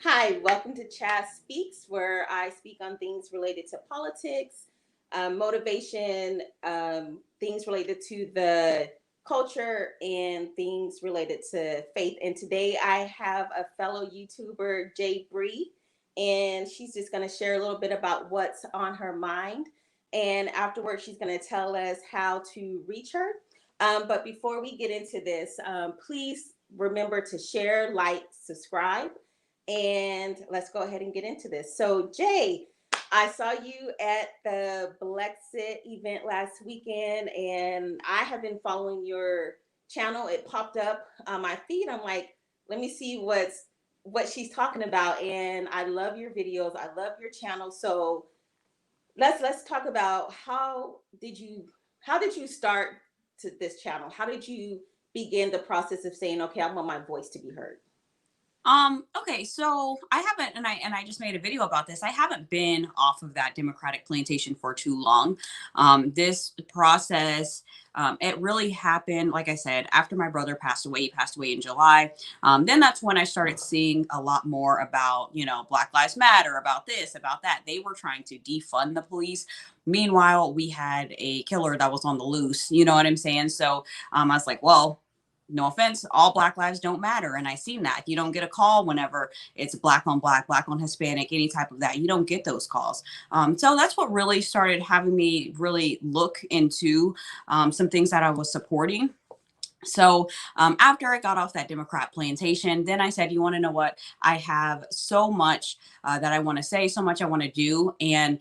Hi, welcome to Chaz Speaks, where I speak on things related to politics, motivation, things related to the culture, and things related to faith. And today I have a fellow YouTuber, Jay Bree, and she's just going to share a little bit about what's on her mind. And afterwards, she's going to tell us how to reach her. But before we get into this, please remember to share, like, subscribe, and let's go ahead and get into this. So, Jay, I saw you at the Blexit event last weekend, and I have been following your channel. It popped up on my feed. I'm like, let me see what she's talking about, and I love your videos. I love your channel. So let's talk about how did you start to this channel? How did you begin the process of saying, okay, I want my voice to be heard? Okay, so I haven't, and I just made a video about this. I haven't been off of that Democratic plantation for too long. This process, it really happened, like I said, after my brother passed away. He passed away in July. Then that's when I started seeing a lot more about, Black Lives Matter, about this, about that. They were trying to defund the police. Meanwhile, we had a killer that was on the loose. You know what I'm saying? So I was like, well, no offense, all Black lives don't matter. And I seen that. You don't get a call whenever it's Black on Hispanic, any type of that. You don't get those calls. So that's what really started having me really look into some things that I was supporting. So after I got off that Democrat plantation, then I said, you want to know what? I have so much that I want to say, so much I want to do. And,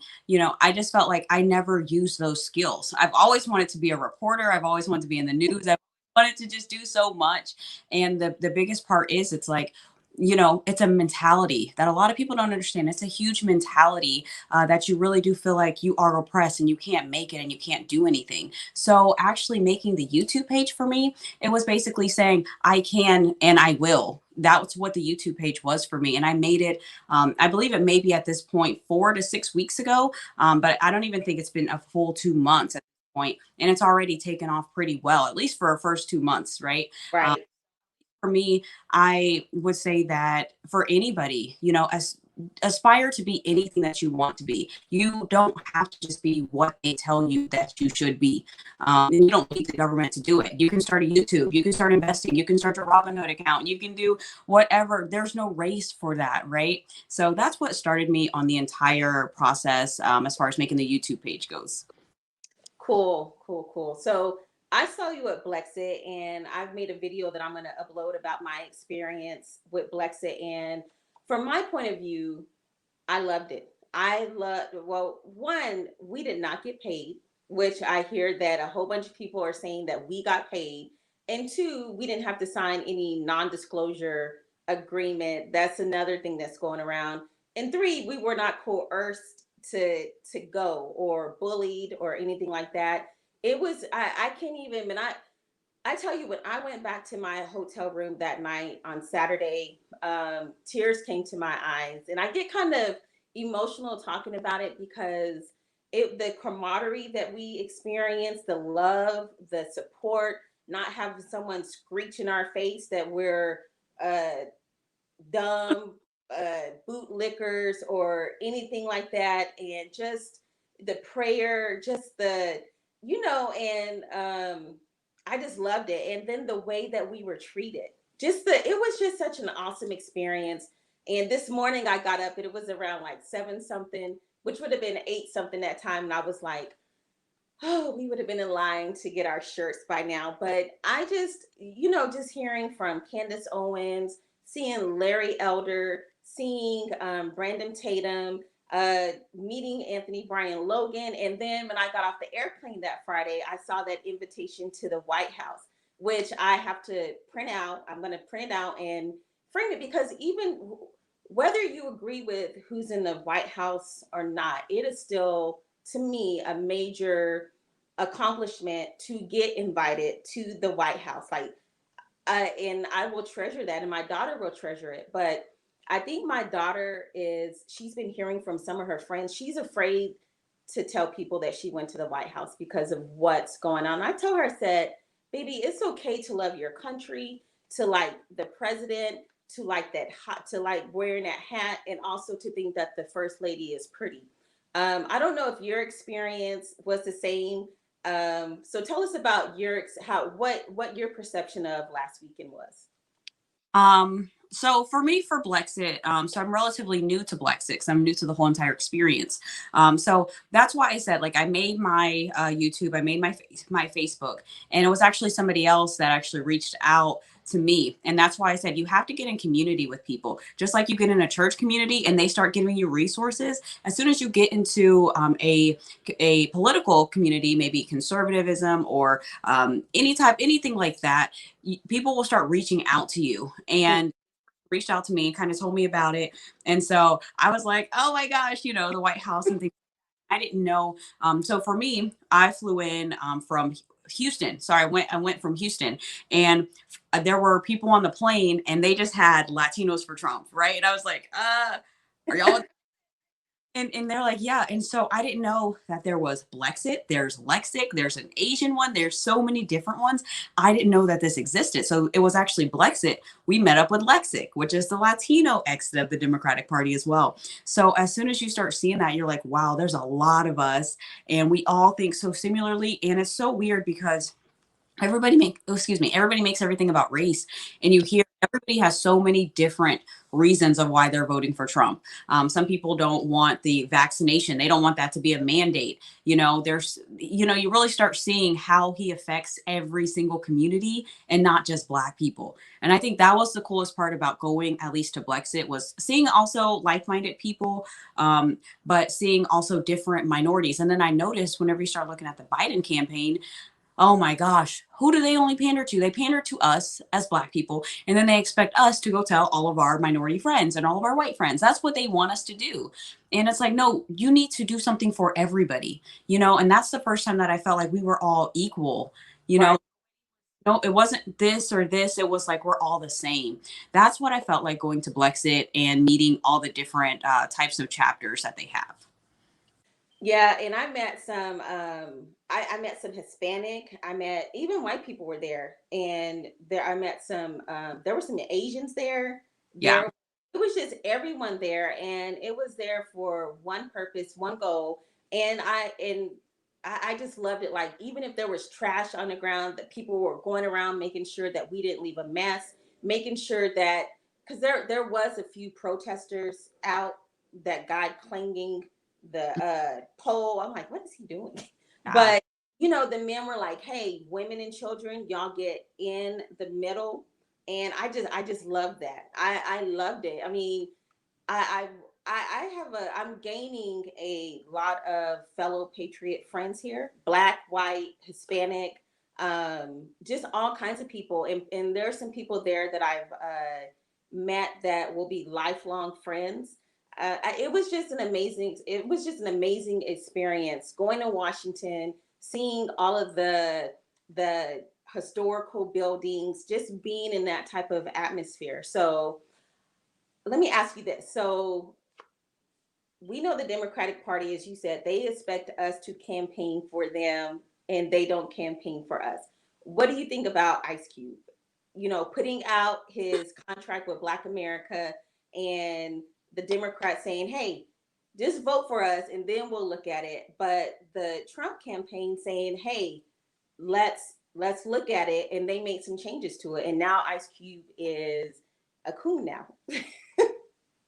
I just felt like I never used those skills. I've always wanted to be a reporter. I've always wanted to be in the news. I've wanted to just do so much. And the biggest part is it's like, it's a mentality that a lot of people don't understand. It's a huge mentality that you really do feel like you are oppressed and you can't make it and you can't do anything. So actually making the YouTube page for me, it was basically saying I can and I will. That's what the YouTube page was for me. And I made it, I believe it may be at this point 4 to 6 weeks ago, but I don't even think it's been a full 2 months at this point. And it's already taken off pretty well, at least for our first 2 months, right? Right. For me, I would say that for anybody, as aspire to be anything that you want to be. You don't have to just be what they tell you that you should be. And you don't need the government to do it. You can start a YouTube. You can start investing. You can start a Robinhood account. You can do whatever. There's no race for that, right? So that's what started me on the entire process as far as making the YouTube page goes. Cool, cool, cool. So I saw you at Blexit, and I've made a video that I'm going to upload about my experience with Blexit. And from my point of view, I loved it. I loved, well, one, we did not get paid, which I hear that a whole bunch of people are saying that we got paid. And two, we didn't have to sign any non disclosure agreement. That's another thing that's going around. And three, we were not coerced to go or bullied or anything like that. It was, I can't even, and I tell you, when I went back to my hotel room that night on Saturday, tears came to my eyes, and I get kind of emotional talking about it because the camaraderie that we experienced, the love, the support, not having someone screech in our face that we're uh, dumb, bootlickers, or anything like that, and just the prayer, just and I just loved it. And then the way that we were treated, it was just such an awesome experience. And this morning I got up, and it was around like seven something, which would have been eight something that time, and I was like, oh, we would have been in line to get our shirts by now. But I just, just hearing from Candace Owens, seeing Larry Elder, seeing Brandon Tatum, meeting Anthony Brian Logan. And then when I got off the airplane that Friday, I saw that invitation to the White House, which I have to print out. I'm going to print it out and frame it, because even whether you agree with who's in the White House or not, it is still, to me, a major accomplishment to get invited to the White House. Like, and I will treasure that, and my daughter will treasure it. But I think my daughter she's been hearing from some of her friends. She's afraid to tell people that she went to the White House because of what's going on. I told her, I said, baby, it's okay to love your country, to like the president, to like that hot, to like wearing that hat, and also to think that the first lady is pretty. I don't know if your experience was the same. So tell us about your how what your perception of last weekend was. So for me, for Blexit, so I'm relatively new to Blexit because I'm new to the whole entire experience. So that's why I said, like, I made my YouTube, I made my Facebook, and it was actually somebody else that actually reached out to me, and that's why I said you have to get in community with people, just like you get in a church community, and they start giving you resources. As soon as you get into a political community, maybe conservatism or anything like that, people will start reaching out to you and reached out to me and kind of told me about it. And so I was like, oh my gosh, the White House and things. I didn't know. So for me, I flew in from Houston. Sorry, I went from Houston, and there were people on the plane, and they just had Latinos for Trump, right? And I was like, are y'all and they're like, yeah. And so I didn't know that there was Blexit, there's Lexic, there's an Asian one, there's so many different ones. I didn't know that this existed. So it was actually Blexit. We met up with Lexic, which is the Latino exit of the Democratic Party as well. So as soon as you start seeing that, you're like, wow, there's a lot of us. And we all think so similarly. And it's so weird because everybody makes everything about race, and you hear everybody has so many different reasons of why they're voting for Trump. Some people don't want the vaccination, they don't want that to be a mandate. You really start seeing how he affects every single community and not just Black people. And I think that was the coolest part about going at least to Blexit, was seeing also like-minded people, but seeing also different minorities. And then I noticed whenever you start looking at the Biden campaign, oh my gosh, who do they only pander to? They pander to us as Black people, and then they expect us to go tell all of our minority friends and all of our white friends. That's what they want us to do. And it's like, no, you need to do something for everybody, and that's the first time that I felt like we were all equal, you Right. know. No, it wasn't this or this. It was like we're all the same. That's what I felt like going to Blexit and meeting all the different types of chapters that they have. Yeah, and I met some I met some Hispanic, I met even white people were there. And there I met some there were some Asians there. Yeah. There it was just everyone there, and it was there for one purpose, one goal. And I just loved it. Like, even if there was trash on the ground, that people were going around making sure that we didn't leave a mess, making sure that, because there was a few protesters out, that guy clanging the pole. I'm like, what is he doing? Yeah. But the men were like, hey, women and children, y'all get in the middle. And I just loved that. I loved it. I mean, I I'm gaining a lot of fellow patriot friends here, Black, white, Hispanic, just all kinds of people. And there are some people there that I've met that will be lifelong friends. It was just an amazing experience going to Washington, seeing all of the historical buildings, just being in that type of atmosphere. So let me ask you this. So we know the Democratic Party, as you said, they expect us to campaign for them, and they don't campaign for us. What do you think about Ice Cube? Putting out his contract with Black America, and the Democrats saying, hey, just vote for us and then we'll look at it. But the Trump campaign saying, hey, let's look at it, and they made some changes to it. And now Ice Cube is a coon now.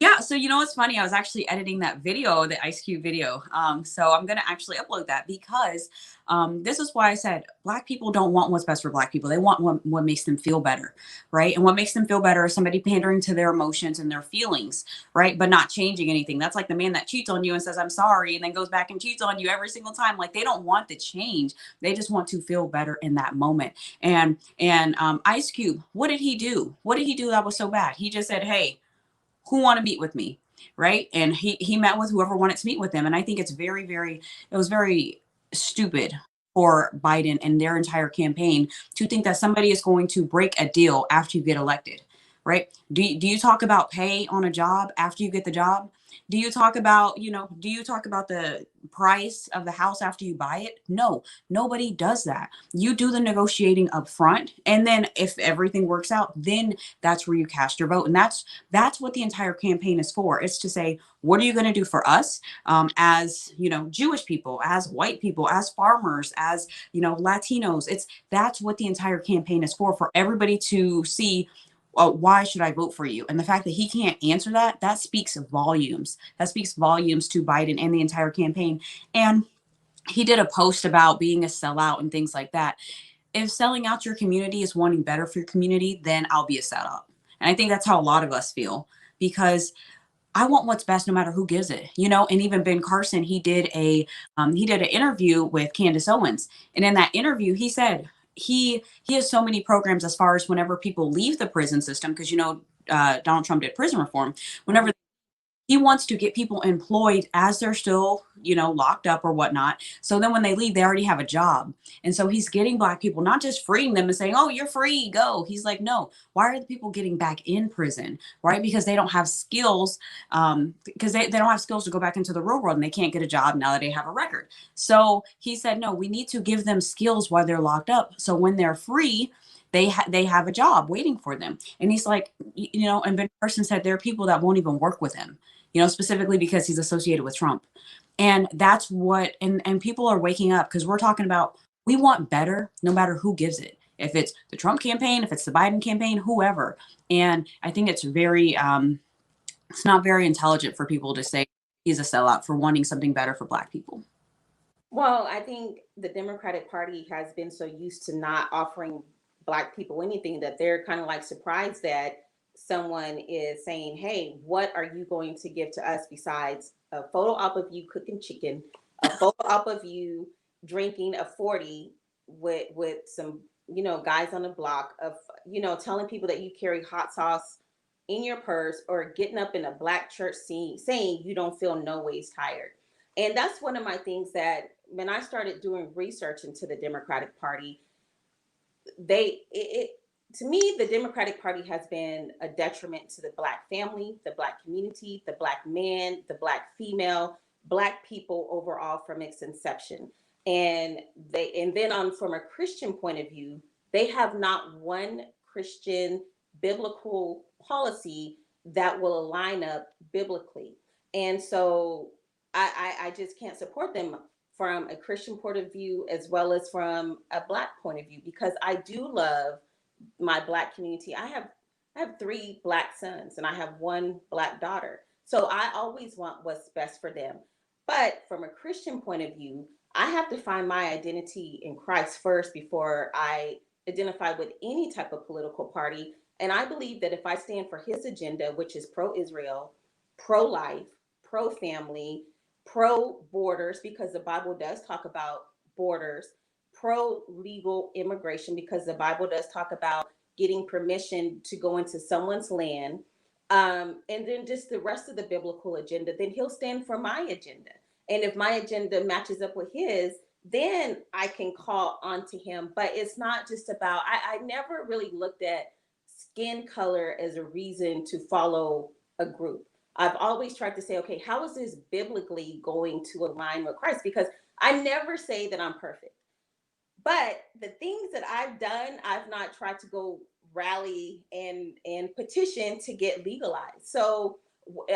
Yeah, so what's funny? I was actually editing that video, the Ice Cube video. So I'm gonna actually upload that because this is why I said Black people don't want what's best for Black people. They want what makes them feel better, right? And what makes them feel better is somebody pandering to their emotions and their feelings, right? But not changing anything. That's like the man that cheats on you and says I'm sorry, and then goes back and cheats on you every single time. Like, they don't want the change. They just want to feel better in that moment. And Ice Cube, what did he do? What did he do that was so bad? He just said, hey, who want to meet with me, right? And he met with whoever wanted to meet with him. And I think it's it was very stupid for Biden and their entire campaign to think that somebody is going to break a deal after you get elected, right? Do you talk about pay on a job after you get the job? Do you talk about, do you talk about the price of the house after you buy it? No, nobody does that. You do the negotiating up front, and then if everything works out, then that's where you cast your vote. And that's what the entire campaign is for. It's to say, what are you going to do for us, as Jewish people, as white people, as farmers, as Latinos? That's what the entire campaign is for everybody to see. Why should I vote for you? And the fact that he can't answer that speaks volumes. That speaks volumes to Biden and the entire campaign. And he did a post about being a sellout and things like that. If selling out your community is wanting better for your community, then I'll be a sellout. And I think that's how a lot of us feel, because I want what's best no matter who gives it, and even Ben Carson, he did an interview with Candace Owens. And in that interview, he said he has so many programs as far as whenever people leave the prison system, because, Donald Trump did prison reform. Whenever he wants to get people employed as they're still, locked up or whatnot. So then when they leave, they already have a job. And so he's getting Black people, not just freeing them and saying, oh, you're free, go. He's like, no, why are the people getting back in prison? Right? Because they don't have skills, because they don't have skills to go back into the real world, and they can't get a job now that they have a record. So he said, no, we need to give them skills while they're locked up. So when they're free, they have a job waiting for them. And he's like, and Ben Carson said there are people that won't even work with him, specifically because he's associated with Trump. And that's what, and people are waking up, because we're talking about, we want better no matter who gives it. If it's the Trump campaign, if it's the Biden campaign, whoever. And I think it's it's not very intelligent for people to say he's a sellout for wanting something better for Black people. Well, I think the Democratic Party has been so used to not offering Black people anything that they're kind of like surprised that someone is saying, hey, what are you going to give to us besides a photo op of you cooking chicken, a photo op of you drinking a 40 with some, guys on the block, of, telling people that you carry hot sauce in your purse, or getting up in a Black church scene saying you don't feel no ways tired. And that's one of my things that when I started doing research into the Democratic Party, to me, the Democratic Party has been a detriment to the Black family, the Black community, the Black man, the Black female, Black people overall from its inception. And then on from a Christian point of view, they have not one Christian biblical policy that will align up biblically. And so I just can't support them from a Christian point of view as well as from a Black point of view, because I do love my Black community. I have three Black sons and I have one Black daughter. So I always want what's best for them. But from a Christian point of view, I have to find my identity in Christ first before I identify with any type of political party. And I believe that if I stand for his agenda, which is pro Israel, pro life, pro family, pro borders, because the Bible does talk about borders, pro legal immigration, because the Bible does talk about getting permission to go into someone's land, and then just the rest of the biblical agenda, then he'll stand for my agenda. And if my agenda matches up with his, then I can call onto him. But it's not just about, I never really looked at skin color as a reason to follow a group. I've always tried to say, okay, how is this biblically going to align with Christ? Because I never say that I'm perfect. But the things that I've done, I've not tried to go rally and petition to get legalized. So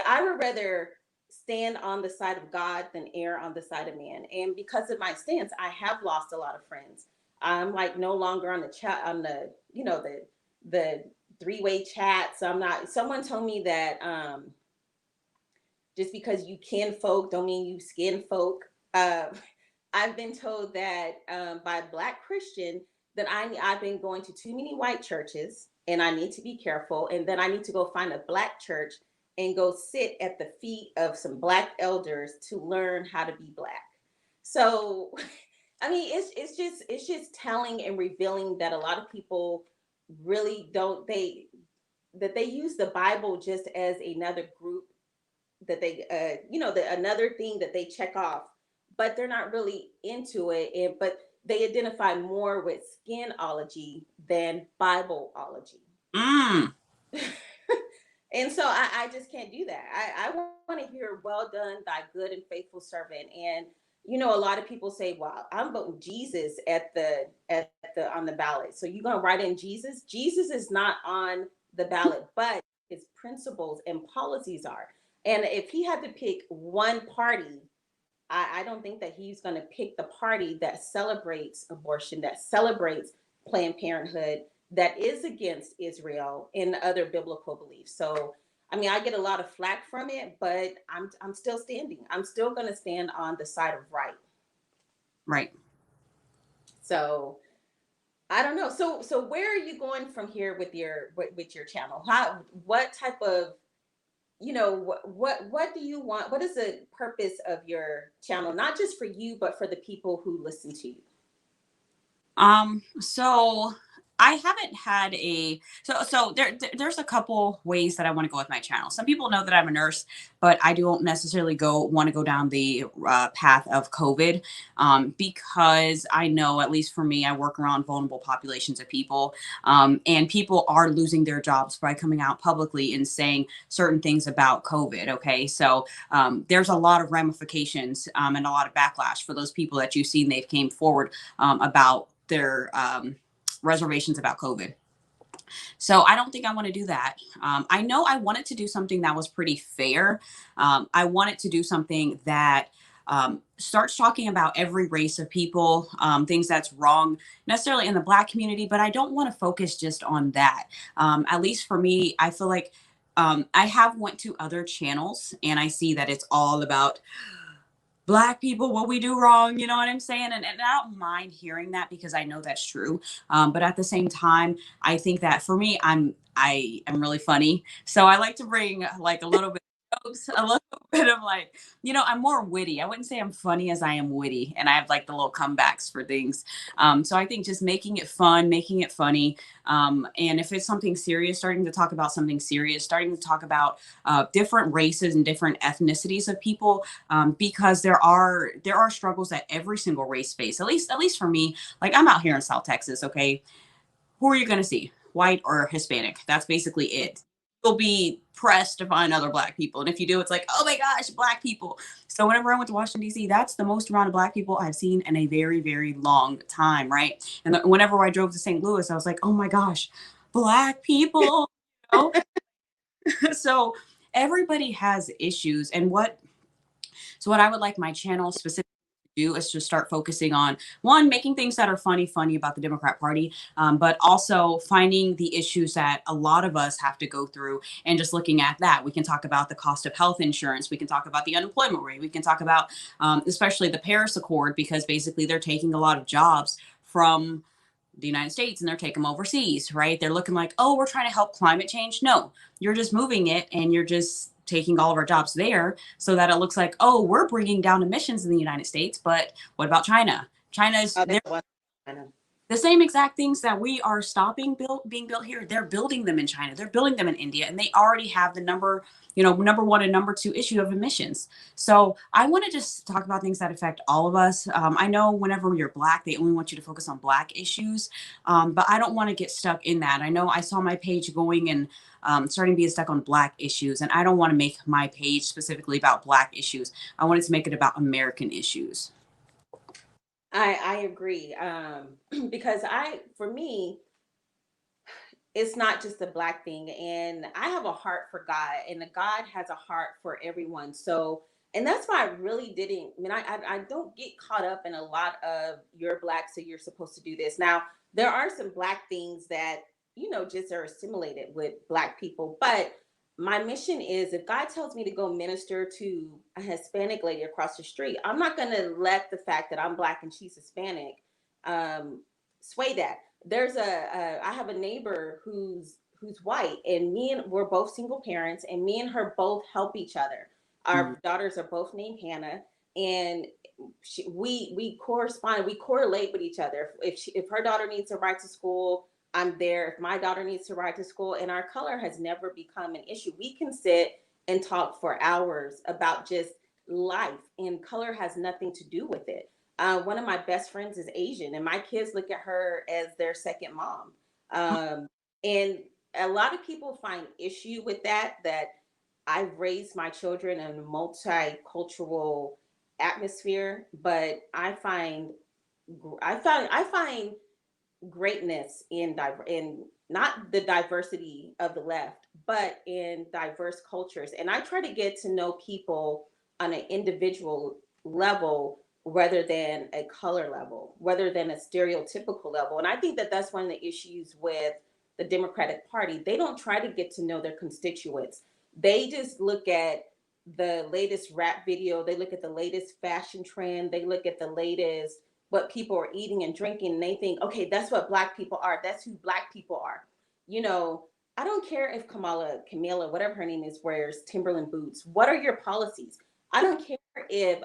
I would rather stand on the side of God than err on the side of man. And because of my stance, I have lost a lot of friends. I'm like no longer on the chat, on the, the three-way chats. I'm not. Someone told me that just because you kin folk don't mean you skin folk. Uh, I've been told that by a Black Christian that I've been going to too many white churches and I need to be careful. And then I need to go find a Black church and go sit at the feet of some Black elders to learn how to be Black. So, I mean, it's just telling and revealing that a lot of people really don't that they use the Bible just as another group that they another thing that they check off, but they're not really into it. But they identify more with skinology than Bibleology. Mm. And so I just can't do that. I want to hear, well done, thy good and faithful servant. And a lot of people say, well, I'm voting Jesus at the on the ballot. So you're gonna write in Jesus? Jesus is not on the ballot, but his principles and policies are. And if he had to pick one party, I don't think that he's going to pick the party that celebrates abortion, that celebrates Planned Parenthood, that is against Israel and other biblical beliefs. So, I mean, I get a lot of flack from it, but I'm still standing. I'm still going to stand on the side of right. Right. So, I don't know. So where are you going from here with your channel? How what type of what do you want? What is the purpose of your channel, not just for you but for the people who listen to you? So I haven't had a so there's a couple ways that I want to go with my channel. Some people know that I'm a nurse, but I don't necessarily want to go down the path of COVID, because I know, at least for me, I work around vulnerable populations of people, and people are losing their jobs by coming out publicly and saying certain things about COVID. Okay, so there's a lot of ramifications, and a lot of backlash for those people that you've seen they've came forward about their reservations about COVID. So I don't think I want to do that. I know I wanted to do something that was pretty fair. I wanted to do something that starts talking about every race of people, things that's wrong necessarily in the Black community, but I don't want to focus just on that. At least for me, I feel like I have went to other channels and I see that it's all about Black people, what we do wrong, you know what I'm saying? And I don't mind hearing that because I know that's true. But at the same time, I think that for me, I am really funny. So I like to bring like a little bit of jokes, a little bit of like, I'm more witty. I wouldn't say I'm funny as I am witty. And I have like the little comebacks for things. So I think just making it fun, making it funny. And if it's something serious, starting to talk about something serious, starting to talk about different races and different ethnicities of people, because there are struggles that every single race face. At least for me, like I'm out here in South Texas. Okay, who are you going to see? White or Hispanic? That's basically it. You'll be pressed to find other Black people, and if you do, it's like, oh my gosh, Black people. So whenever I went to Washington D.C., that's the most amount of Black people I've seen in a very very long time, right? And whenever I drove to St. Louis, I was like, oh my gosh, Black people. You know? So everybody has issues, and what I would like my channel specifically to do is just start focusing on one, making things that are funny about the Democrat Party, but also finding the issues that a lot of us have to go through and just looking at that. We can talk about the cost of health insurance. We can talk about the unemployment rate. We can talk about, especially the Paris Accord, because basically they're taking a lot of jobs from the United States and they're taking them overseas, right? They're looking like, oh, we're trying to help climate change. No, you're just moving it and you're just taking all of our jobs there so that it looks like, oh, we're bringing down emissions in the United States. But what about China? China's Oh, they're that's one. I know. the same exact things that we are stopping being built here. They're building them in China. They're building them in India, and they already have the number one and number two issue of emissions. So I want to just talk about things that affect all of us. I know whenever you're Black, they only want you to focus on Black issues, but I don't want to get stuck in that. I know I saw my page going and starting to be stuck on Black issues, and I don't want to make my page specifically about Black issues. I wanted to make it about American issues. I agree. Because for me, it's not just a Black thing, and I have a heart for God, and God has a heart for everyone. So, and that's why I really didn't. I mean, I don't get caught up in a lot of you're Black, so you're supposed to do this. Now, there are some Black things that just are assimilated with Black people, but my mission is, if God tells me to go minister to a Hispanic lady across the street, I'm not going to let the fact that I'm Black and she's Hispanic sway that. I have a neighbor who's white, and we're both single parents, and me and her both help each other. Mm. Our daughters are both named Hannah, and we correspond, we correlate with each other. If her daughter needs to ride to school, I'm there. If my daughter needs to ride to school, and our color has never become an issue. We can sit and talk for hours about just life, and color has nothing to do with it. One of my best friends is Asian, and my kids look at her as their second mom. And a lot of people find issue with that I've raised my children in a multicultural atmosphere, but I find greatness in not the diversity of the left, but in diverse cultures. And I try to get to know people on an individual level rather than a color level, rather than a stereotypical level. And I think that that's one of the issues with the Democratic Party. They don't try to get to know their constituents. They just look at the latest rap video, they look at the latest fashion trend, they look at the latest what people are eating and drinking, and they think, okay, that's what black people are. That's who black people are. You know, I don't care if Camila, whatever her name is, wears Timberland boots. What are your policies? I don't care if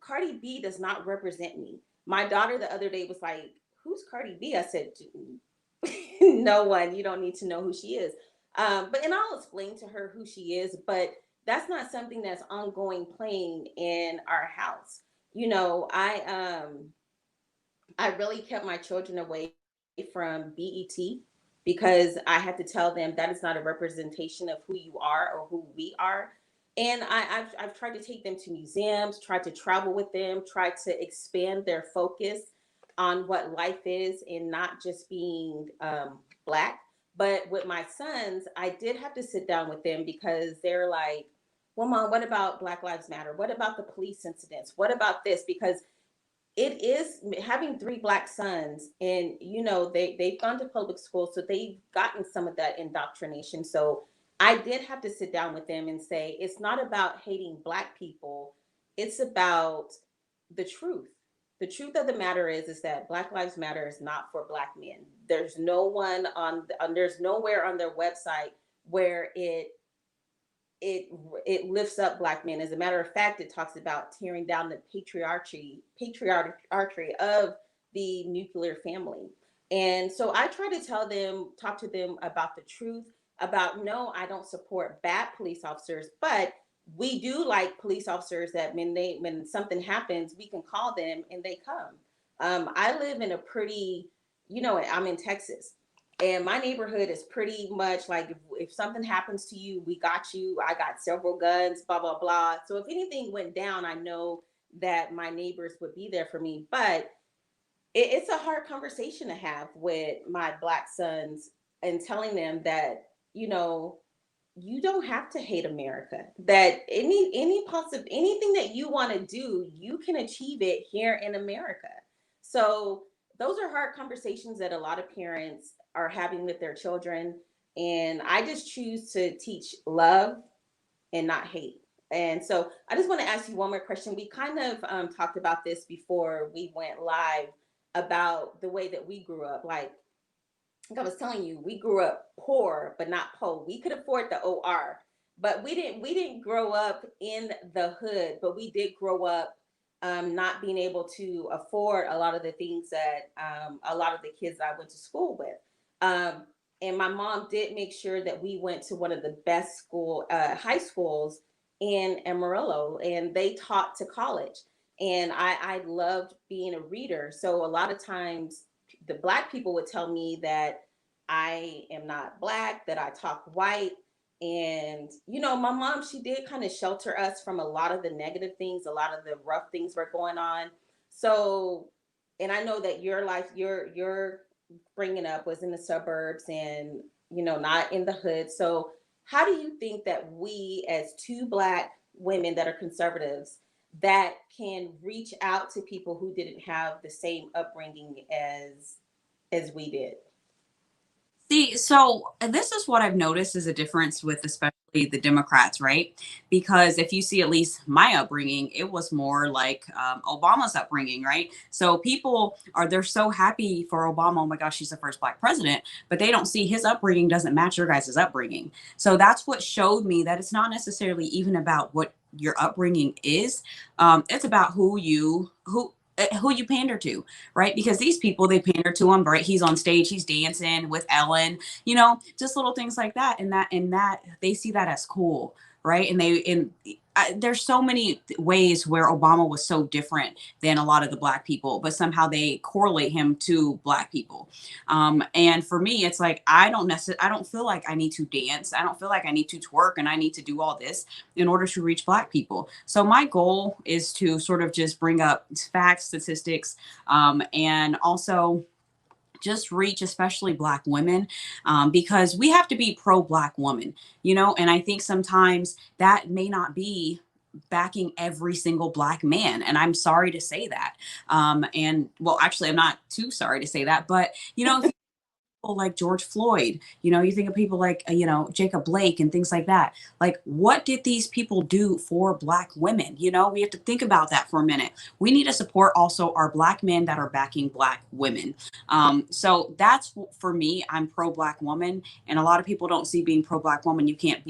Cardi B does not represent me. My daughter the other day was like, "Who's Cardi B?" I said, "No one. You don't need to know who she is." But and I'll explain to her who she is, but that's not something that's ongoing playing in our house. You know, I really kept my children away from BET because I had to tell them that is not a representation of who you are or who we are. And I've tried to take them to museums, tried to travel with them, tried to expand their focus on what life is and not just being black. But with my sons, I did have to sit down with them because they're like, well, Mom, what about Black Lives Matter? What about the police incidents? What about this? Because it is having three black sons, and you know they've gone to public school, so they've gotten some of that indoctrination. So I did have to sit down with them and say it's not about hating black people, it's about the truth. The truth of the matter is that Black Lives Matter is not for black men. There's no one there's nowhere on their website where it it lifts up black men. As a matter of fact, it talks about tearing down the patriarchy of the nuclear family. And so I try to talk to them about the truth, about no, I don't support bad police officers, but we do like police officers that when something happens, we can call them and they come. I live in a pretty, you know, I'm in Texas, and my neighborhood is pretty much like if something happens to you, we got you. I got several guns, blah, blah, blah. So if anything went down, I know that my neighbors would be there for me. But it's a hard conversation to have with my black sons and telling them that, you know, you don't have to hate America. That anything that you want to do, you can achieve it here in America. So those are hard conversations that a lot of parents are having with their children. And I just choose to teach love and not hate. And so I just want to ask you one more question. We kind of talked about this before we went live about the way that we grew up. Like I was telling you, we grew up poor, but not po. We could afford the OR, but we didn't grow up in the hood, but we did grow up not being able to afford a lot of the things that a lot of the kids I went to school with. Um, and my mom did make sure that we went to one of the best high schools in Amarillo, and they taught to college. And I loved being a reader. So a lot of times the black people would tell me that I am not black, that I talk white. And, you know, my mom, she did kind of shelter us from a lot of the negative things, a lot of the rough things were going on. So, and I know that your life, your bringing up was in the suburbs and, you know, not in the hood. So, how do you think that we, as two black women that are conservatives, that can reach out to people who didn't have the same upbringing as we did? See, so this is what I've noticed is a difference with especially the Democrats, right? Because if you see at least my upbringing, it was more like Obama's upbringing, right? So they're so happy for Obama. Oh my gosh, he's the first black president, but they don't see his upbringing doesn't match your guys' upbringing. So that's what showed me that it's not necessarily even about what your upbringing is. It's about who you pander to, right? Because these people, they pander to him, right? He's on stage, he's dancing with Ellen, just little things like that. And that they see that as cool. right? There's so many ways where Obama was so different than a lot of the black people, but somehow they correlate him to black people. And for me, it's like I don't feel like I need to dance. I don't feel like I need to twerk and I need to do all this in order to reach black people. So my goal is to sort of just bring up facts, statistics, and also just reach especially black women, because we have to be pro black woman, and I think sometimes that may not be backing every single black man, and I'm sorry to say that. And well, actually, I'm not too sorry to say that, but if people like George Floyd, you think of people like, Jacob Blake and things like that. Like, what did these people do for black women? We have to think about that for a minute. We need to support also our black men that are backing black women. So that's for me, I'm pro black woman. And a lot of people don't see being pro black woman. You have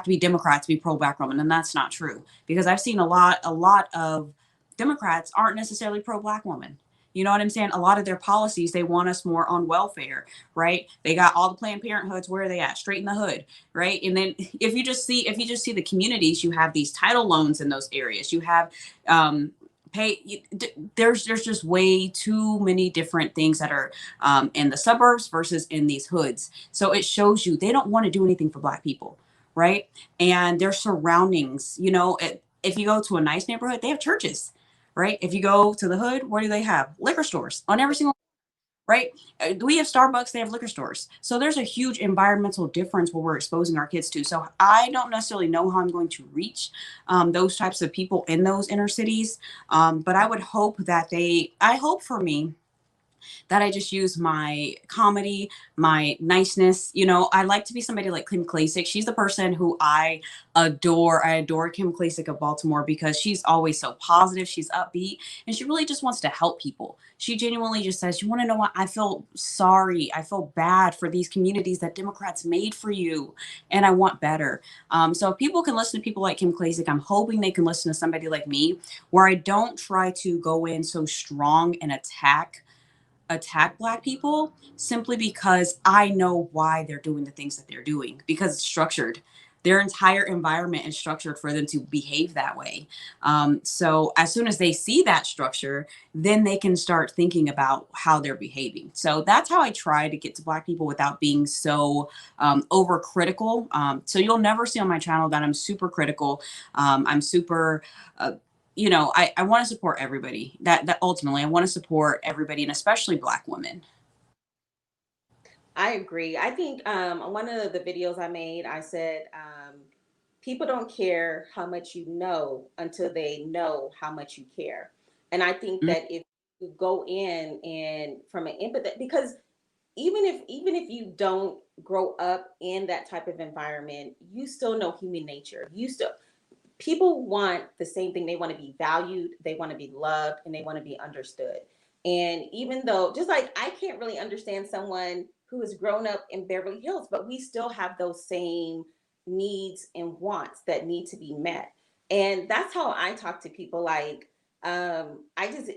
to be Democrat to be pro black woman. And that's not true, because I've seen a lot of Democrats aren't necessarily pro black woman. You know what I'm saying? A lot of their policies, they want us more on welfare, right? They got all the Planned Parenthoods. Where are they at? Straight in the hood, right? And then if you just see the communities, you have these title loans in those areas. You have there's just way too many different things that are in the suburbs versus in these hoods. So it shows you they don't want to do anything for black people, right? And their surroundings, if you go to a nice neighborhood, they have churches, right? If you go to the hood, what do they have? Liquor stores on every single, right? We have Starbucks, they have liquor stores. So there's a huge environmental difference what we're exposing our kids to. So I don't necessarily know how I'm going to reach those types of people in those inner cities. But I would hope I hope for me that I just use my comedy, my niceness. I like to be somebody like Kim Klacik. She's the person who I adore. I adore Kim Klacik of Baltimore because she's always so positive. She's upbeat and she really just wants to help people. She genuinely just says, "You want to know what? I feel sorry. I feel bad for these communities that Democrats made for you, and I want better." So if people can listen to people like Kim Klacik, I'm hoping they can listen to somebody like me, where I don't try to go in so strong and attack black people simply because I know why they're doing the things that they're doing, because it's structured. Their entire environment is structured for them to behave that way. So as soon as they see that structure, then they can start thinking about how they're behaving. So that's how I try to get to black people without being so overcritical. So you'll never see on my channel that I'm super critical. I'm super I want to support everybody. That ultimately I want to support everybody, and especially black women. I agree. I think on one of the videos I made, I said people don't care how much you know until they know how much you care. And I think Mm, that if you go in and from an empathy, because even if you don't grow up in that type of environment, you still know human nature. You still People want the same thing. They want to be valued, they want to be loved, and they want to be understood. And even though, just like I can't really understand someone who has grown up in Beverly Hills, but we still have those same needs and wants that need to be met. And that's how I talk to people. Like, I just,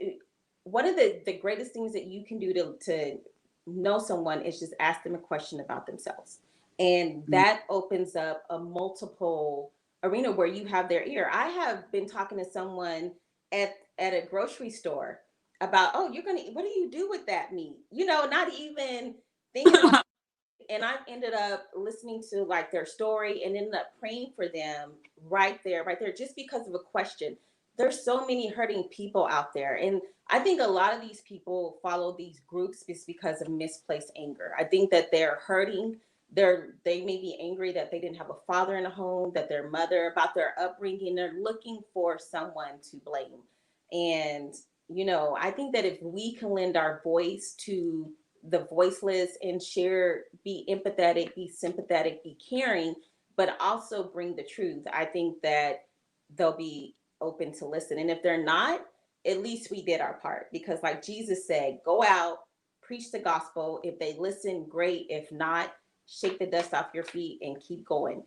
one of the greatest things that you can do to know someone is just ask them a question about themselves. And mm. that opens up a multiple arena where you have their ear. I have been talking to someone at a grocery store about, oh, what do you do with that meat? Not even thinking about and I ended up listening to like their story and ended up praying for them right there, just because of a question. There's so many hurting people out there. And I think a lot of these people follow these groups just because of misplaced anger. I think that they're hurting. They may be angry that they didn't have a father in the home, that their mother, about their upbringing, they're looking for someone to blame. And, I think that if we can lend our voice to the voiceless and share, be empathetic, be sympathetic, be caring, but also bring the truth, I think that they'll be open to listen. And if they're not, at least we did our part, because like Jesus said, go out, preach the gospel. If they listen, great. If not, shake the dust off your feet and keep going.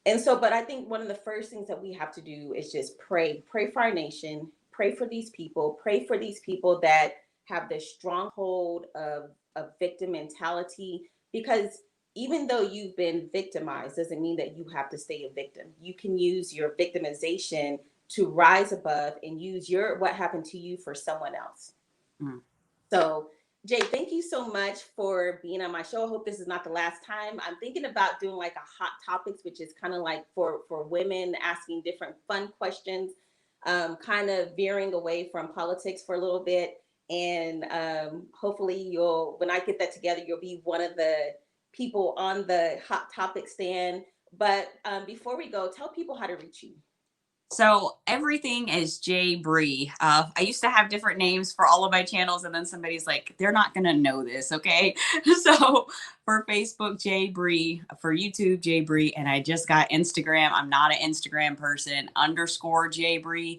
And so, but I think one of the first things that we have to do is just pray for our nation, pray for these people that have this stronghold of victim mentality, because even though you've been victimized, doesn't mean that you have to stay a victim. You can use your victimization to rise above and use your what happened to you for someone else. Mm. So, Jay, thank you so much for being on my show. I hope this is not the last time. I'm thinking about doing like a hot topics, which is kind of like for women asking different fun questions, kind of veering away from politics for a little bit. And hopefully, you'll when I get that together, you'll be one of the people on the hot topic stand. But before we go, tell people how to reach you. So everything is J Bree. I used to have different names for all of my channels, and then somebody's like, "They're not gonna know this, okay?" So for Facebook, J Bree. For YouTube, J Bree, and I just got Instagram. I'm not an Instagram person. Underscore J Bree.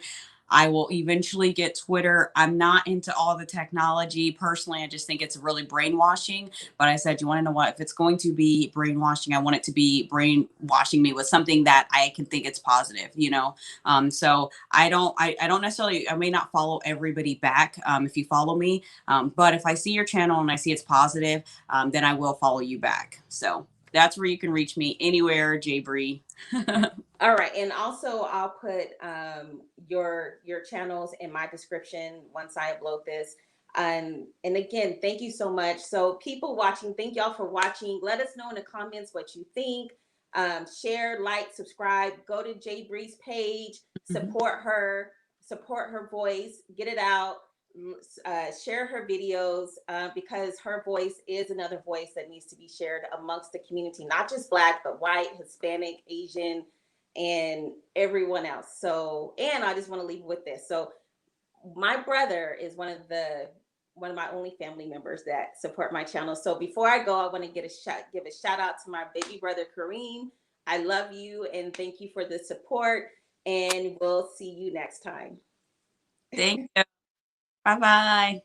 I will eventually get Twitter. I'm not into all the technology personally. I just think it's really brainwashing. But I said, you want to know what? If it's going to be brainwashing, I want it to be brainwashing me with something that I can think it's positive. So I don't necessarily, I may not follow everybody back if you follow me. But if I see your channel and I see it's positive, then I will follow you back. So that's where you can reach me anywhere, J Bree. All right, and also I'll put your channels in my description once I upload this. And again, thank you so much. So people watching, thank y'all for watching. Let us know in the comments what you think. Share, like, subscribe. Go to Jay Bree's page. Mhm. Support her voice. Get it out. Share her videos because her voice is another voice that needs to be shared amongst the community, not just Black, but white, Hispanic, Asian, and everyone else. So, and I just want to leave with this. So, my brother is one of my only family members that support my channel. So before I go, I want to give a shout out to my baby brother Kareem. I love you and thank you for the support. And we'll see you next time. Thank you. Bye bye.